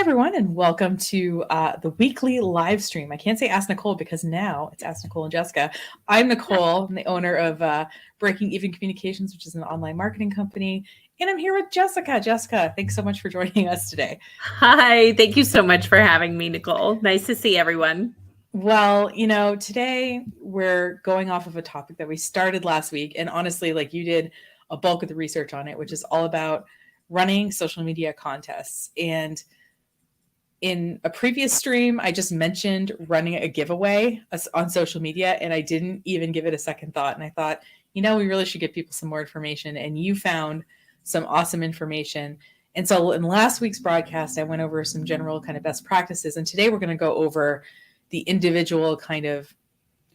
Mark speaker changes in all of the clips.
Speaker 1: everyone, and welcome to the weekly live stream. I can't say Ask Nicole because now it's Ask Nicole and Jessica. I'm Nicole. I'm the owner of Breaking Even Communications, which is an online marketing company. And I'm here with Jessica. Jessica, thanks so much for joining us today.
Speaker 2: Hi, thank you so much for having me, Nicole. Nice to see everyone.
Speaker 1: Well, today we're going off of a topic that we started last week. And honestly, like you did a bulk of the research on it, which is all about running social media contests. And in a previous stream, I just mentioned running a giveaway on social media, and I didn't even give it a second thought. And I thought, we really should give people some more information. And you found some awesome information. And so in last week's broadcast, I went over some general kind of best practices. And today we're going to go over the individual kind of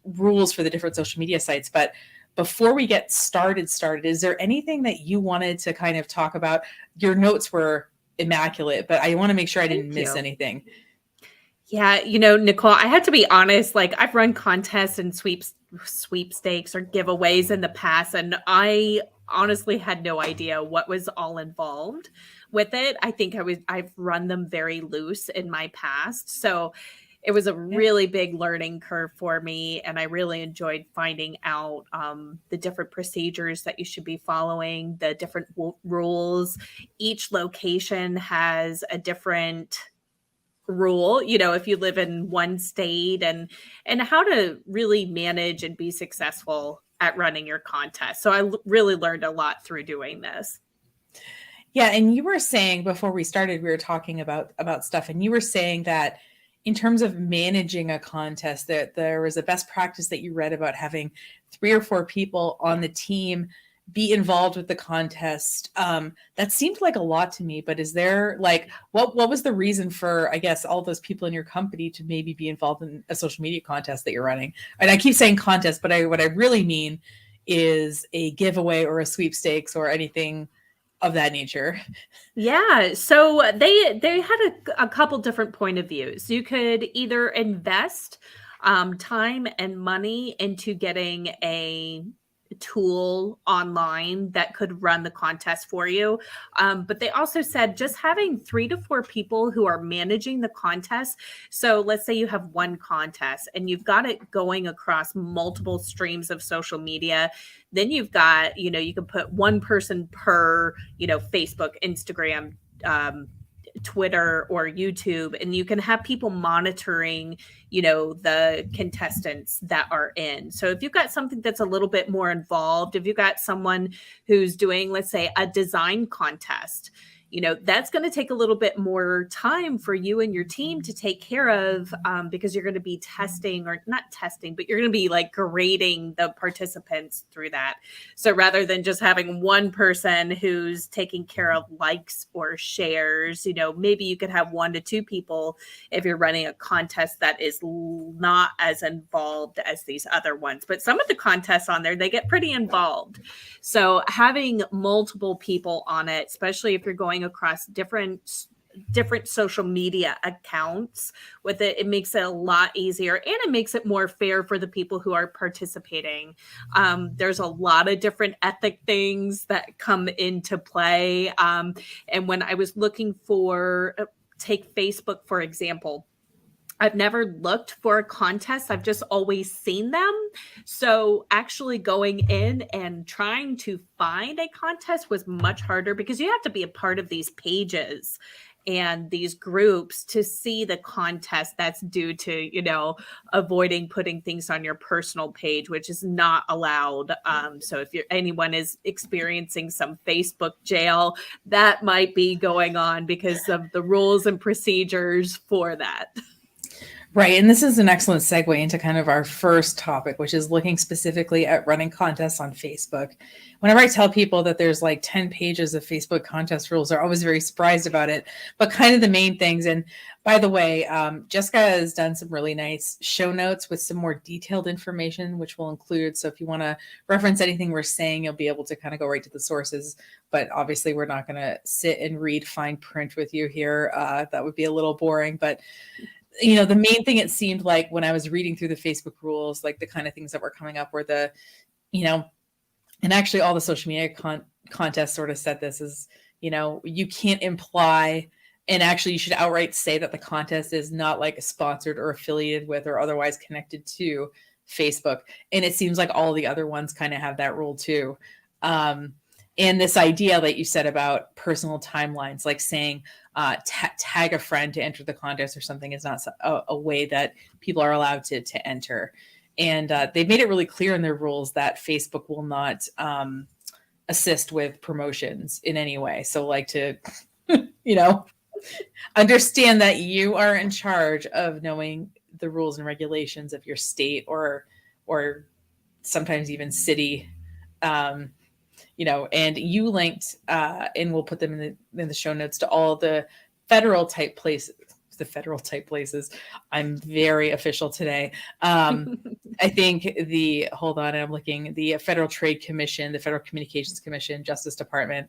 Speaker 1: rules for the different social media sites. But before we get started, is there anything that you wanted to kind of talk about? Your notes were immaculate, but I want to make sure I didn't miss anything.
Speaker 2: Yeah, Nicole, I have to be honest, like I've run contests and sweepstakes or giveaways in the past, and I honestly had no idea what was all involved with it. I think I've run them very loose in my past. So it was a really big learning curve for me, and I really enjoyed finding out the different procedures that you should be following, the different rules. Each location has a different rule, if you live in one state, and how to really manage and be successful at running your contest. So I really learned a lot through doing this.
Speaker 1: Yeah, and you were saying before we started, we were talking about stuff, and you were saying that in terms of managing a contest, that there was a best practice that you read about having 3 or 4 people on the team be involved with the contest. That seemed like a lot to me, but is there what was the reason for, I guess, all those people in your company to maybe be involved in a social media contest that you're running? And I keep saying contest, but what I really mean is a giveaway or a sweepstakes or anything of that nature.
Speaker 2: Yeah, so they had a couple different point of views. You could either invest time and money into getting a tool online that could run the contest for you. But they also said just having 3 to 4 people who are managing the contest. So let's say you have one contest and you've got it going across multiple streams of social media. Then you've got, you can put one person per, Facebook, Instagram, Twitter or YouTube, and you can have people monitoring, the contestants that are in. So if you've got something that's a little bit more involved, if you've got someone who's doing, let's say, a design contest, that's going to take a little bit more time for you and your team to take care of, because you're going to be testing, or not testing, but you're going to be like grading the participants through that. So rather than just having one person who's taking care of likes or shares, maybe you could have 1 to 2 people if you're running a contest that is not as involved as these other ones. But some of the contests on there, they get pretty involved. So having multiple people on it, especially if you're going across different social media accounts with it, it makes it a lot easier, and it makes it more fair for the people who are participating. There's a lot of different ethic things that come into play. And when I was looking for, take Facebook, for example, I've never looked for a contest. I've just always seen them. So actually going in and trying to find a contest was much harder, because you have to be a part of these pages and these groups to see the contest that's due to, avoiding putting things on your personal page, which is not allowed. So if anyone is experiencing some Facebook jail, that might be going on because of the rules and procedures for that.
Speaker 1: Right. And this is an excellent segue into kind of our first topic, which is looking specifically at running contests on Facebook. Whenever I tell people that there's like 10 pages of Facebook contest rules, they're always very surprised about it, but kind of the main things. And by the way, Jessica has done some really nice show notes with some more detailed information, which we'll include. So if you want to reference anything we're saying, you'll be able to kind of go right to the sources. But obviously, we're not going to sit and read fine print with you here. That would be a little boring. But the main thing, it seemed like when I was reading through the Facebook rules, like the kind of things that were coming up were and actually all the social media contests sort of said this is, you can't imply And actually, you should outright say that the contest is not like sponsored or affiliated with or otherwise connected to Facebook. And it seems like all the other ones kind of have that rule too. Um, and this idea that you said about personal timelines, like saying tag a friend to enter the contest or something, is not a way that people are allowed to enter. And they've made it really clear in their rules that Facebook will not assist with promotions in any way. So, like, to, you know, understand that you are in charge of knowing the rules and regulations of your state or sometimes even city. And you linked, and we'll put them in the show notes, to all the federal type places. The federal type places. I'm very official today. I think hold on, I'm looking, the Federal Trade Commission, the Federal Communications Commission, Justice Department,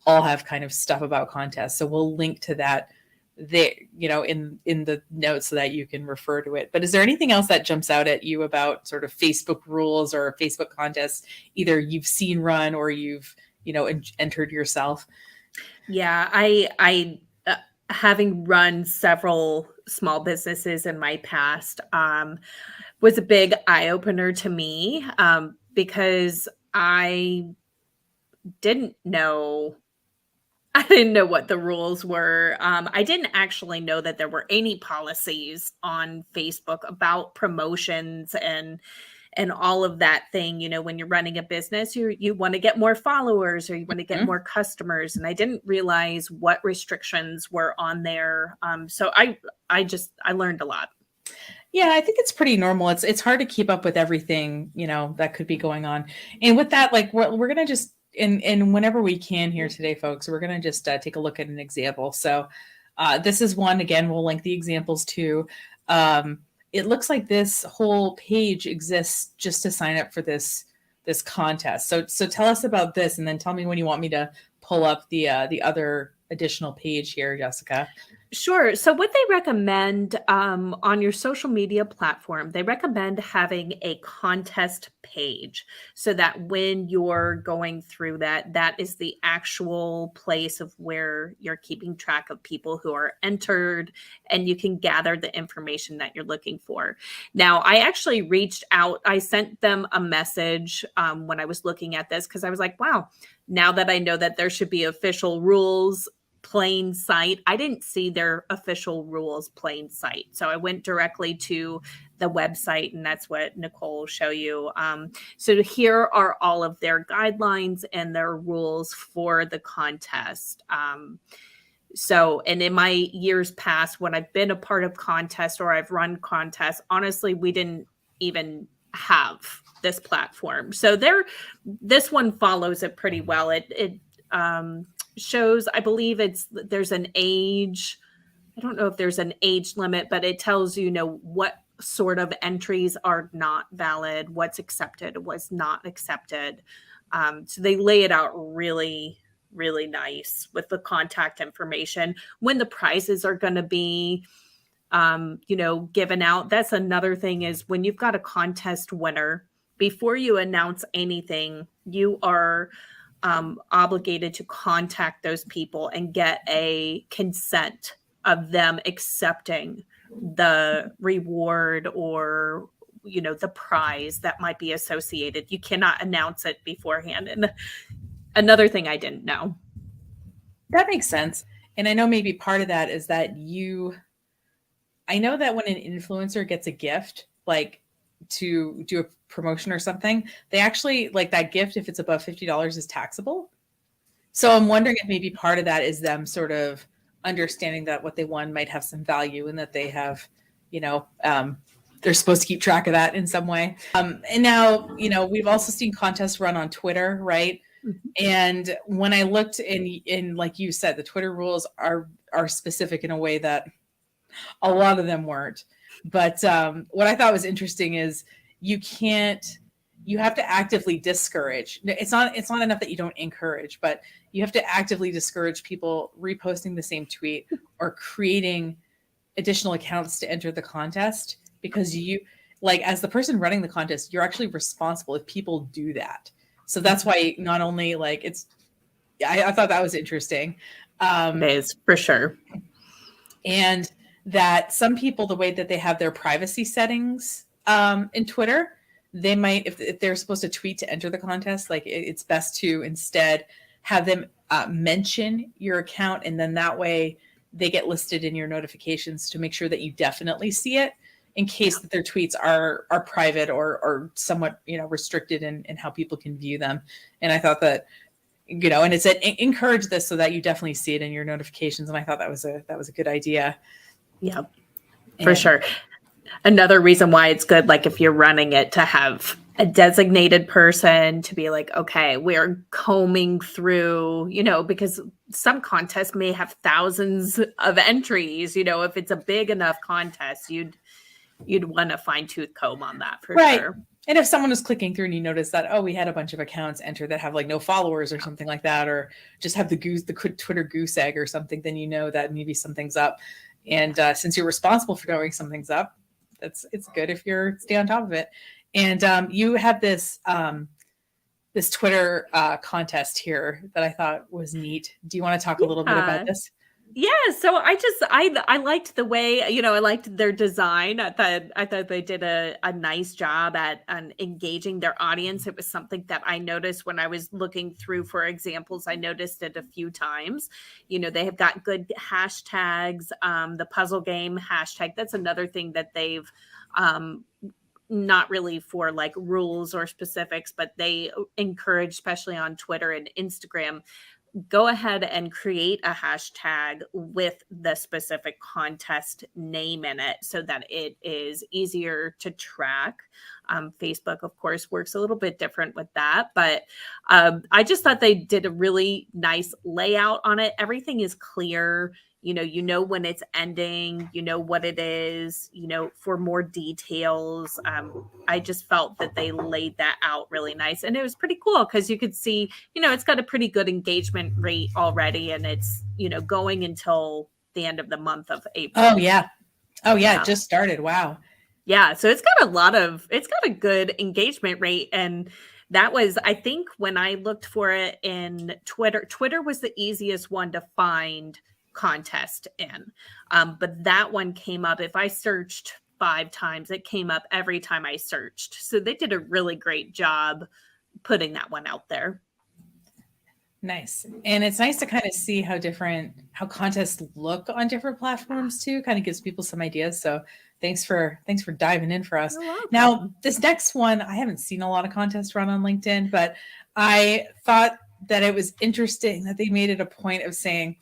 Speaker 1: all have kind of stuff about contests. So we'll link to that there, in the notes so that you can refer to it. But is there anything else that jumps out at you about sort of Facebook rules or Facebook contests, either you've seen run or you've, entered yourself?
Speaker 2: Yeah, I having run several small businesses in my past, was a big eye opener to me, because I didn't know what the rules were. I didn't actually know that there were any policies on Facebook about promotions and all of that thing. When you're running a business, you want to get more followers or you want to get more customers. And I didn't realize what restrictions were on there. So I learned a lot.
Speaker 1: Yeah, I think it's pretty normal. It's hard to keep up with everything, that could be going on. And with that, like, we're going to just, and whenever we can here today, folks, we're going to just take a look at an example. So this is one, again, we'll link the examples too. It looks like this whole page exists just to sign up for this contest. So tell us about this, and then tell me when you want me to pull up the other additional page here, Jessica.
Speaker 2: Sure. So what they recommend, on your social media platform, they recommend having a contest page so that when you're going through that is the actual place of where you're keeping track of people who are entered, and you can gather the information that you're looking for. Now, I actually reached out. I sent them a message when I was looking at this, because I was like, wow, now that I know that there should be official rules plain sight. I didn't see their official rules plain sight. So I went directly to the website, and that's what Nicole will show you. So here are all of their guidelines and their rules for the contest. And in my years past, when I've been a part of contests or I've run contests, honestly, we didn't even have this platform. So this one follows it pretty well. It shows, I believe there's an age. I don't know if there's an age limit, but it tells what sort of entries are not valid, what's accepted, what's not accepted. So they lay it out really, really nice with the contact information, when the prizes are going to be, given out. That's another thing, is when you've got a contest winner, before you announce anything, you are obligated to contact those people and get a consent of them accepting the reward or the prize that might be associated. You cannot announce it beforehand. And another thing I didn't know.
Speaker 1: That makes sense. And I know maybe part of that is that I know that when an influencer gets a gift, like to do a promotion or something, they actually, like, that gift, if it's above $50, is taxable. So I'm wondering if maybe part of that is them sort of understanding that what they won might have some value, and that they have, they're supposed to keep track of that in some way. And now, we've also seen contests run on Twitter, right? Mm-hmm. And when I looked in, like you said, the Twitter rules are specific in a way that a lot of them weren't. But what I thought was interesting is you have to actively discourage. It's not enough that you don't encourage, but you have to actively discourage people reposting the same tweet or creating additional accounts to enter the contest, because you, like, as the person running the contest, you're actually responsible if people do that. So that's why not only, like, I thought that was interesting.
Speaker 2: It is, for sure.
Speaker 1: and that some people, the way that they have their privacy settings in Twitter, they might, if they're supposed to tweet to enter the contest, like it's best to instead have them mention your account, and then that way they get listed in your notifications to make sure that you definitely see it, in case that their tweets are private or somewhat, you know, restricted in how people can view them. And I thought that, you know, and it said encourage this so that you definitely see it in your notifications. And I thought that was a good idea.
Speaker 2: Yeah, for sure. Another reason why it's good, like if you're running it, to have a designated person to be like, okay, we're combing through, you know, because some contests may have thousands of entries. You know, if it's a big enough contest, you'd want to fine tooth comb on that for sure.
Speaker 1: And if someone was clicking through and you notice that, oh, we had a bunch of accounts entered that have like no followers or something like that, or just have the Twitter goose egg or something, then you know that maybe something's up. And since you're responsible for knowing something's up, it's good if you're stay on top of it. And you have this this Twitter contest here that I thought was neat. Do you want to talk a little bit about this?
Speaker 2: Yeah, so I liked the way, you know, I liked their design. I thought they did a nice job at engaging their audience. It was something that I noticed when I was looking through for examples. I noticed it a few times. You know, they have got good hashtags. The puzzle game hashtag, that's another thing that they've not really for like rules or specifics, but they encourage, especially on Twitter and Instagram, go ahead and create a hashtag with the specific contest name in it so that it is easier to track. Facebook, of course, works a little bit different with that, but I just thought they did a really nice layout on it. Everything is clear. You know when it's ending, you know what it is, you know, for more details. I just felt that they laid that out really nice. And it was pretty cool because you could see, you know, it's got a pretty good engagement rate already. And it's, you know, going until the end of the month of April.
Speaker 1: Oh, yeah. It just started. Wow.
Speaker 2: Yeah. So it's got a good engagement rate. And that was, I think when I looked for it in Twitter was the easiest one to find contest in. But that one came up. If I searched 5 times, it came up every time I searched. So they did a really great job putting that one out there.
Speaker 1: Nice. And it's nice to kind of see how contests look on different platforms too. Kind of gives people some ideas. So thanks for diving in for us. Now, this next one, I haven't seen a lot of contests run on LinkedIn, but I thought that it was interesting that they made it a point of saying,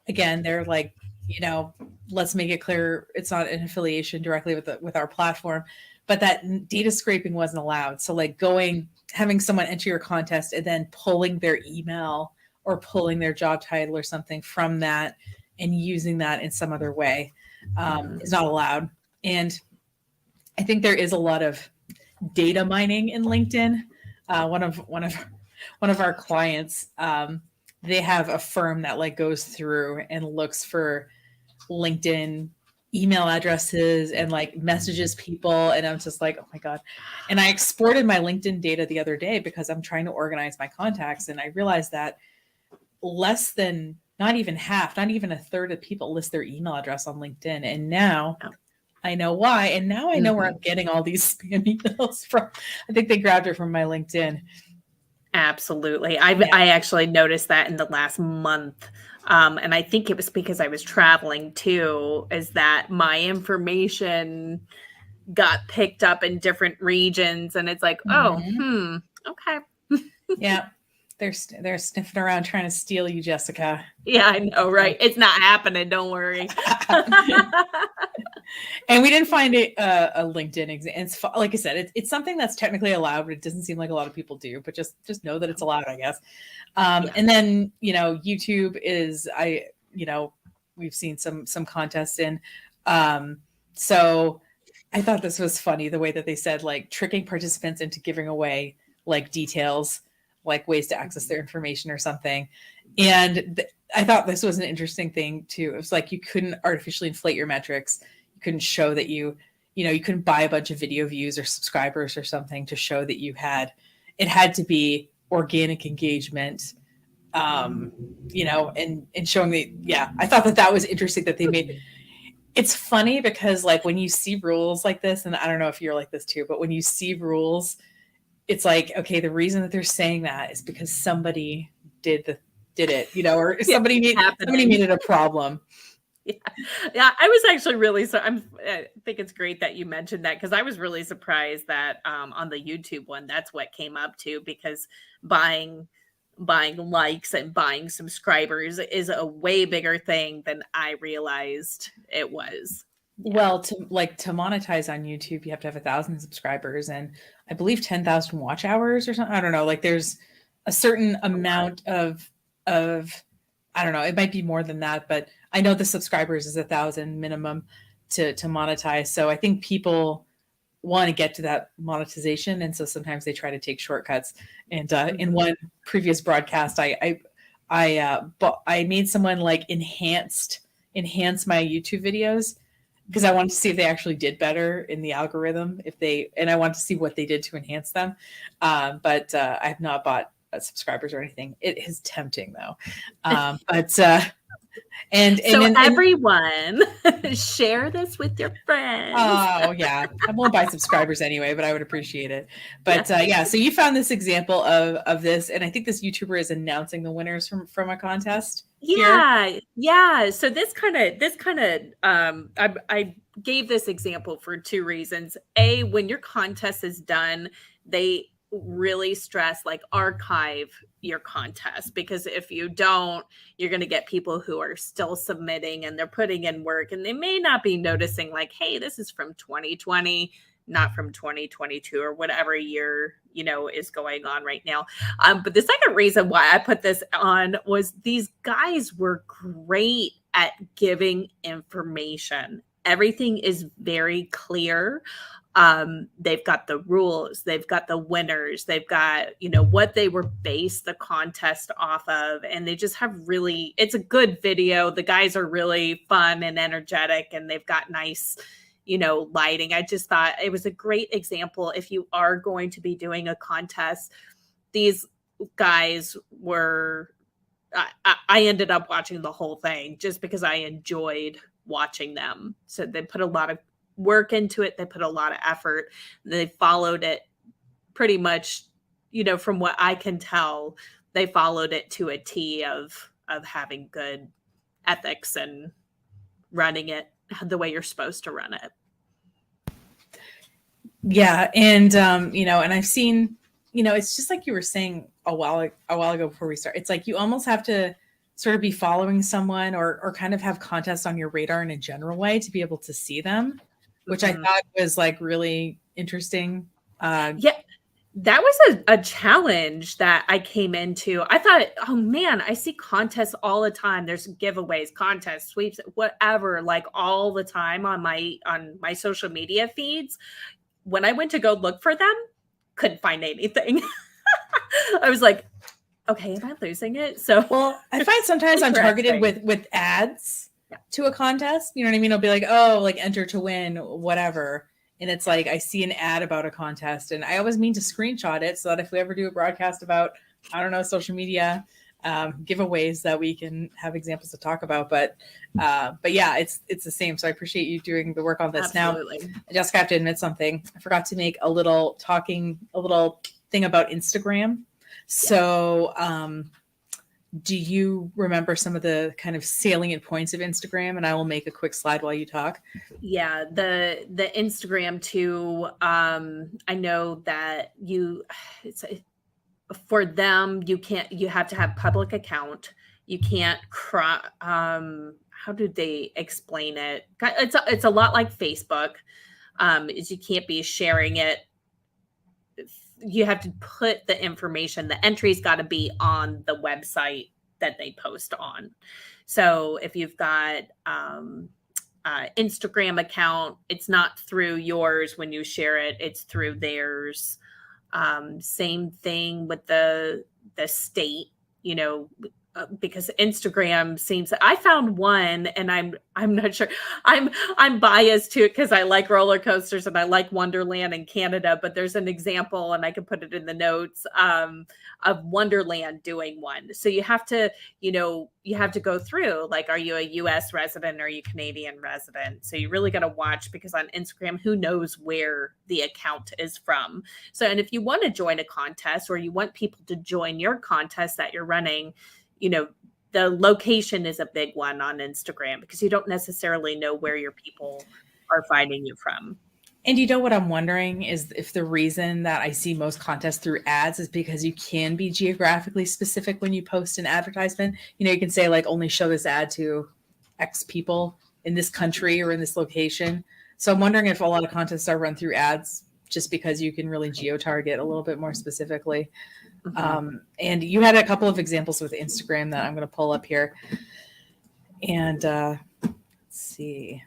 Speaker 1: again, they're like, you know, let's make it clear it's not an affiliation directly with our platform, but that data scraping wasn't allowed. So like having someone enter your contest and then pulling their email or pulling their job title or something from that and using that in some other way is not allowed. And I think there is a lot of data mining in LinkedIn. One of our clients, they have a firm that like goes through and looks for LinkedIn email addresses and like messages people. And I'm just like, oh my God. And I exported my LinkedIn data the other day because I'm trying to organize my contacts. And I realized that not even a third of people list their email address on LinkedIn. And now I know why. And now I know where I'm getting all these spam emails from. I think they grabbed it from my LinkedIn.
Speaker 2: Absolutely. I actually noticed that in the last month. And I think it was because I was traveling too, is that my information got picked up in different regions. And it's like, okay.
Speaker 1: Yeah. They're sniffing around trying to steal you, Jessica.
Speaker 2: Yeah, I know, right? It's not happening. Don't worry.
Speaker 1: And we didn't find a LinkedIn example. It's like I said, it's something that's technically allowed, but it doesn't seem like a lot of people do. But just know that it's allowed, I guess. And then YouTube is we've seen some contests in. So I thought this was funny the way that they said like tricking participants into giving away like details, like ways to access their information or something. And I thought this was an interesting thing too. It was like you couldn't artificially inflate your metrics. You couldn't show that you couldn't buy a bunch of video views or subscribers or something to show that you had. It had to be organic engagement you know, and showing I thought that was interesting that they made. It's funny because like when you see rules like this, and I don't know if you're like this too, but when you see rules, it's like, okay, the reason that they're saying that is because somebody did it, you know, or
Speaker 2: Yeah,
Speaker 1: somebody made it a problem.
Speaker 2: Yeah. Yeah, I was actually really I think it's great that you mentioned that, because I was really surprised that on the YouTube one, that's what came up too, because buying likes and buying subscribers is a way bigger thing than I realized it was. Yeah.
Speaker 1: Well, to monetize on YouTube, you have to have 1,000 subscribers and I believe 10,000 watch hours or something. I don't know. Like there's a certain amount of I don't know. It might be more than that, but I know the subscribers is 1,000 minimum to monetize. So I think people want to get to that monetization, and so sometimes they try to take shortcuts. And in one previous broadcast, I made someone like enhance my YouTube videos because I wanted to see if they actually did better in the algorithm, and I wanted to see what they did to enhance them. But I have not bought subscribers or anything. It is tempting though. And
Speaker 2: everyone share this with your friends.
Speaker 1: Oh yeah, I won't buy subscribers anyway, but I would appreciate it. But so you found this example of this, and I think this YouTuber is announcing the winners from a contest.
Speaker 2: Yeah. So this kind of I gave this example for two reasons. A, when your contest is done, they really stress like archive your contest, because if you don't, you're going to get people who are still submitting and they're putting in work and they may not be noticing like, hey, this is from 2020, not from 2022 or whatever year, you know, is going on right now. But the second reason why I put this on was these guys were great at giving information. Everything is very clear. They've got the rules, they've got the winners, they've got, you know, what they were based the contest off of, and they just have it's a good video. The guys are really fun and energetic, and they've got nice, you know, lighting. I just thought it was a great example. If you are going to be doing a contest, these guys were, I ended up watching the whole thing just because I enjoyed watching them. So they put a lot of work into it. They put a lot of effort. They followed it pretty much, you know, from what I can tell, they followed it to a T of having good ethics and running it the way you're supposed to run it.
Speaker 1: Yeah. And, you know, and I've seen, you know, it's just like you were saying a while ago before we start. It's like you almost have to sort of be following someone or kind of have contests on your radar in a general way to be able to see them, which I thought was like really interesting.
Speaker 2: Yeah, that was a challenge that I came into. I thought, oh man, I see contests all the time. There's giveaways, contests, sweeps, whatever, like all the time on my social media feeds. When I went to go look for them, couldn't find anything. I was like, okay, am I losing it? So,
Speaker 1: well, I find sometimes I'm targeted with ads to a contest. You know what I mean? I'll be like, oh, like enter to win, whatever. And it's like, I see an ad about a contest and I always mean to screenshot it so that if we ever do a broadcast about, I don't know, social media giveaways, that we can have examples to talk about. But yeah, it's the same. So I appreciate you doing the work on this.
Speaker 2: Absolutely.
Speaker 1: Now, I just have to admit something. I forgot to make a little thing about Instagram. So, do you remember some of the kind of salient points of Instagram? And I will make a quick slide while you talk.
Speaker 2: Yeah, the Instagram too. I know that for them, you have to have public account. You can't how do they explain it? It's a lot like Facebook. Is you can't be sharing it. You have to put the information, the entry's got to be on the website that they post on. So if you've got Instagram account, it's not through yours when you share it, it's through theirs. Same thing with the state, you know, because Instagram seems, I found one, and I'm not sure, I'm biased to it because I like roller coasters and I like Wonderland in Canada, but there's an example, and I can put it in the notes, of Wonderland doing one. So you have to, you have to go through, like, are you a US resident? Are you Canadian resident? So you really got to watch, because on Instagram, who knows where the account is from. So, and if you want to join a contest, or you want people to join your contest that you're running, the location is a big one on Instagram, because you don't necessarily know where your people are finding you from.
Speaker 1: And what I'm wondering is if the reason that I see most contests through ads is because you can be geographically specific when you post an advertisement. You can say, like, only show this ad to X people in this country or in this location. So I'm wondering if a lot of contests are run through ads just because you can really geo-target a little bit more specifically. Mm-hmm. And you had a couple of examples with Instagram that I'm going to pull up here. And let's see.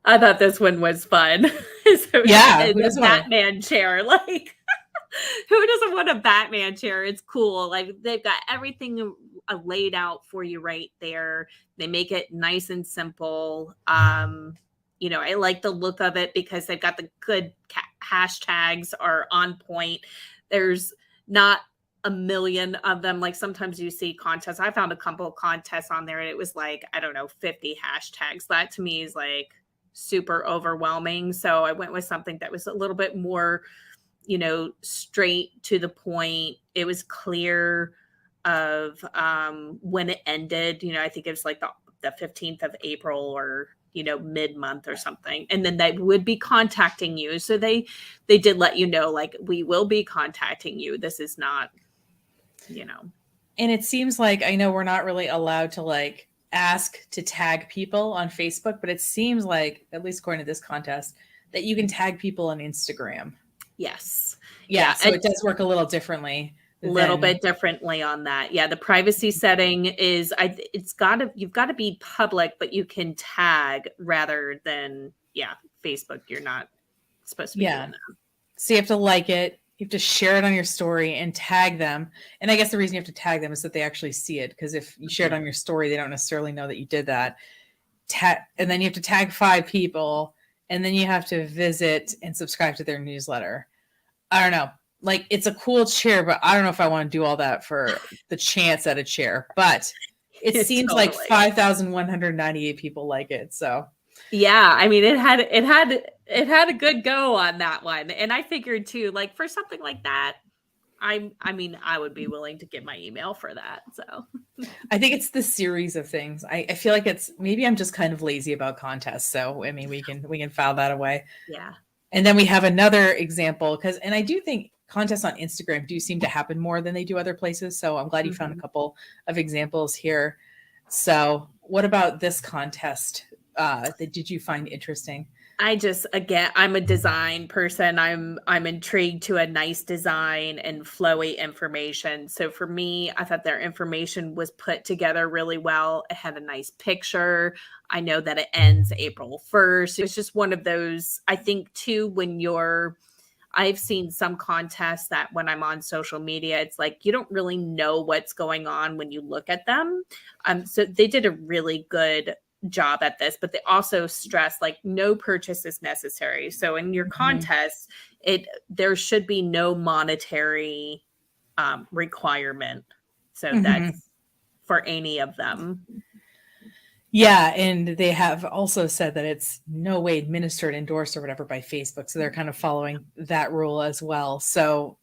Speaker 2: I thought this one was fun. So
Speaker 1: yeah,
Speaker 2: the Batman chair. Like, who doesn't want a Batman chair? It's cool. Like, they've got everything laid out for you right there. They make it nice and simple. I like the look of it because they've got the good hashtags are on point. There's not a million of them. Like, sometimes you see contests. I found a couple of contests on there, and it was like, I don't know, 50 hashtags. That to me is like super overwhelming. So I went with something that was a little bit more, straight to the point. It was clear of when it ended. I think it was like the 15th of April, or mid-month or something. And then they would be contacting you. So they did let you know, like, we will be contacting you. This is not,
Speaker 1: And it seems like, I know we're not really allowed to, like, ask to tag people on Facebook, but it seems like, at least according to this contest, that you can tag people on Instagram.
Speaker 2: Yes.
Speaker 1: Yeah. So it does work a little differently.
Speaker 2: Little bit differently on that. Yeah, the privacy setting is you've got to be public, but you can tag rather than Facebook. You're not supposed to be doing that.
Speaker 1: So you have to like it, you have to share it on your story and tag them. And I guess the reason you have to tag them is that they actually see it, because if you share it on your story, they don't necessarily know that you did that. And then you have to tag 5 people, and then you have to visit and subscribe to their newsletter. I don't know. Like, it's a cool chair, but I don't know if I want to do all that for the chance at a chair. But it seems like 5,198 people like it. So
Speaker 2: yeah, I mean, it had a good go on that one. And I figured too, like, for something like that, I mean, I would be willing to give my email for that. So
Speaker 1: I think it's the series of things. I feel like maybe I'm just kind of lazy about contests. So I mean, we can file that away.
Speaker 2: Yeah.
Speaker 1: And then we have another example, and I do think contests on Instagram do seem to happen more than they do other places. So I'm glad you found a couple of examples here. So what about this contest that did you find interesting?
Speaker 2: I'm a design person. I'm intrigued to a nice design and flowy information. So for me, I thought their information was put together really well. It had a nice picture. I know that it ends April 1st. It's just one of those, I think too, I've seen some contests that when I'm on social media, it's like, you don't really know what's going on when you look at them. So they did a really good job at this, but they also stress, like, no purchase is necessary. So in your contest, there should be no monetary requirement. So that's for any of them.
Speaker 1: Yeah, and they have also said that it's no way administered, endorsed, or whatever by Facebook. So they're kind of following that rule as well. So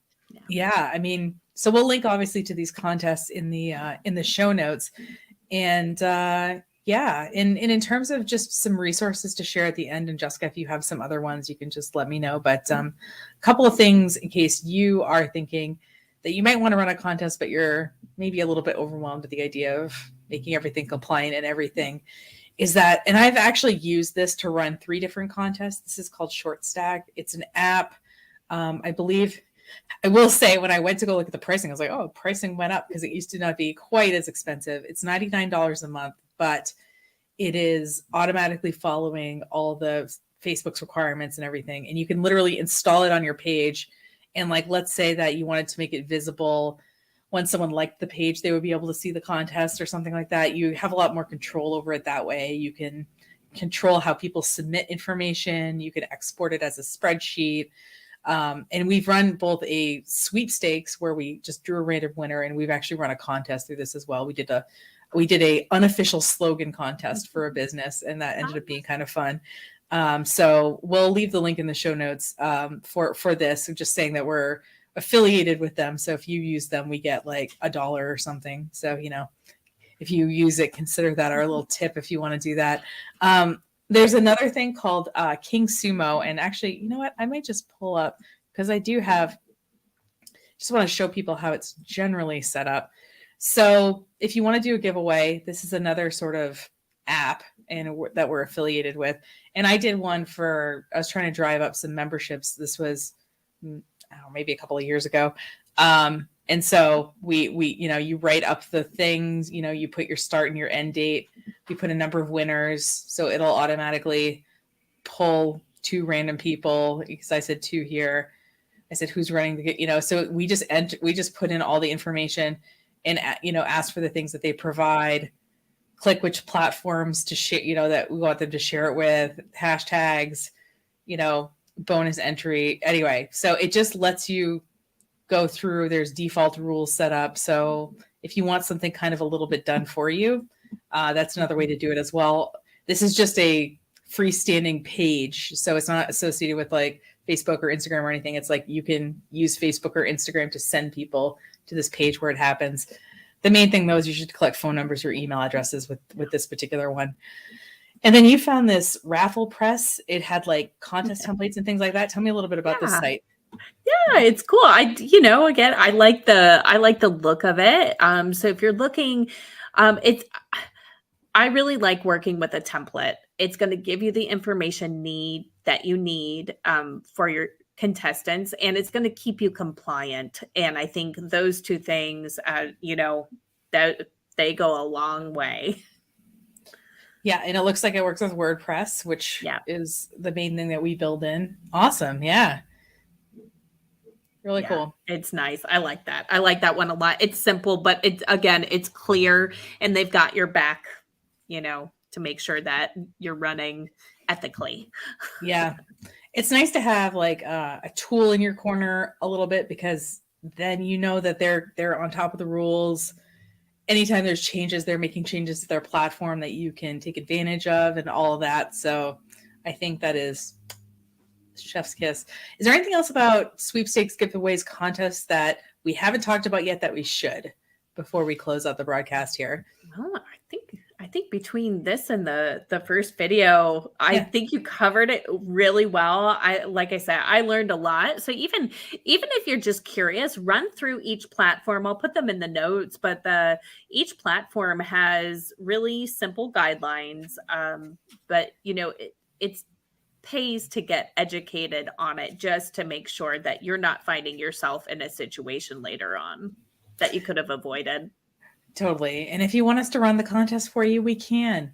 Speaker 1: yeah, I mean, so we'll link obviously to these contests in the show notes. And yeah, and in terms of just some resources to share at the end, and Jessica, if you have some other ones, you can just let me know. But a couple of things in case you are thinking that you might want to run a contest, but you're maybe a little bit overwhelmed with the idea of making everything compliant and everything, is that, and I've actually used this to run 3 different contests. This is called Short Stack. It's an app. I believe, I will say, when I went to go look at the pricing, I was like, oh, pricing went up because it used to not be quite as expensive. It's $99 a month, but it is automatically following all the Facebook's requirements and everything. And you can literally install it on your page And like, let's say that you wanted to make it visible when someone liked the page, they would be able to see the contest or something like that. You have a lot more control over it that way. You can control how people submit information. You can export it as a spreadsheet. And we've run both a sweepstakes where we just drew a random winner, and we've actually run a contest through this as well. We did a unofficial slogan contest for a business, and that ended up being kind of fun. So we'll leave the link in the show notes for this, just saying that we're affiliated with them. So if you use them, we get like $1 or something. So, if you use it, consider that our little tip if you want to do that. There's another thing called King Sumo. And actually, you know what? I might just pull up, because I do have, just want to show people how it's generally set up. So if you want to do a giveaway, this is another sort of app that we're affiliated with. And I did one I was trying to drive up some memberships. This was maybe a couple of years ago. And so we you write up the things, you put your start and your end date, you put a number of winners. So it'll automatically pull 2 random people, because I said 2 here. I said, who's running so we just put in all the information and, ask for the things that they provide, click which platforms to share, that we want them to share it with, hashtags, bonus entry. Anyway, so it just lets you go through. There's default rules set up. So if you want something kind of a little bit done for you, that's another way to do it as well. This is just a freestanding page. So it's not associated with like Facebook or Instagram or anything. It's like you can use Facebook or Instagram to send people to this page where it happens. The main thing though is you should collect phone numbers or email addresses with this particular one. And then you found this raffle press. It had like contest templates and things like that. Tell me a little bit about this site.
Speaker 2: Yeah, it's cool. Again, I like the look of it. So if you're looking, I really like working with a template. It's going to give you the information that you need for your contestants, and it's going to keep you compliant. And I think those 2 things, that they go a long way.
Speaker 1: Yeah, and it looks like it works with WordPress, which is the main thing that we build in. Awesome. Yeah. Really cool.
Speaker 2: It's nice. I like that. I like that one a lot. It's simple, but it's clear, and they've got your back, to make sure that you're running ethically.
Speaker 1: Yeah. It's nice to have like a tool in your corner a little bit, because then that they're on top of the rules. Anytime there's changes, they're making changes to their platform that you can take advantage of and all of that. So I think that is chef's kiss. Is there anything else about sweepstakes, giveaways, contests that we haven't talked about yet that we should before we close out the broadcast here?
Speaker 2: Well, I think between this and the first video, I think you covered it really well. Like I said, I learned a lot. So even if you're just curious, run through each platform. I'll put them in the notes, but each platform has really simple guidelines. But it's pays to get educated on it, just to make sure that you're not finding yourself in a situation later on that you could have avoided.
Speaker 1: Totally. And if you want us to run the contest for you, we can.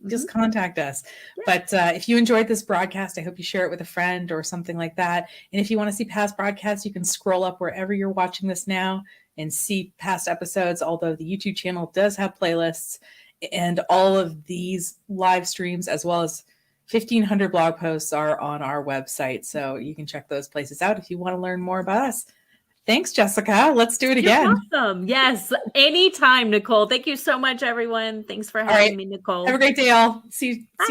Speaker 1: Just contact us. Yeah. But if you enjoyed this broadcast, I hope you share it with a friend or something like that. And if you want to see past broadcasts, you can scroll up wherever you're watching this now and see past episodes, although the YouTube channel does have playlists, and all of these live streams, as well as 1,500 blog posts, are on our website. So you can check those places out if you want to learn more about us. Thanks, Jessica. Let's do it again.
Speaker 2: You're welcome. Yes, anytime, Nicole. Thank you so much, everyone. Thanks for having me, Nicole.
Speaker 1: Have a great day, all. See you.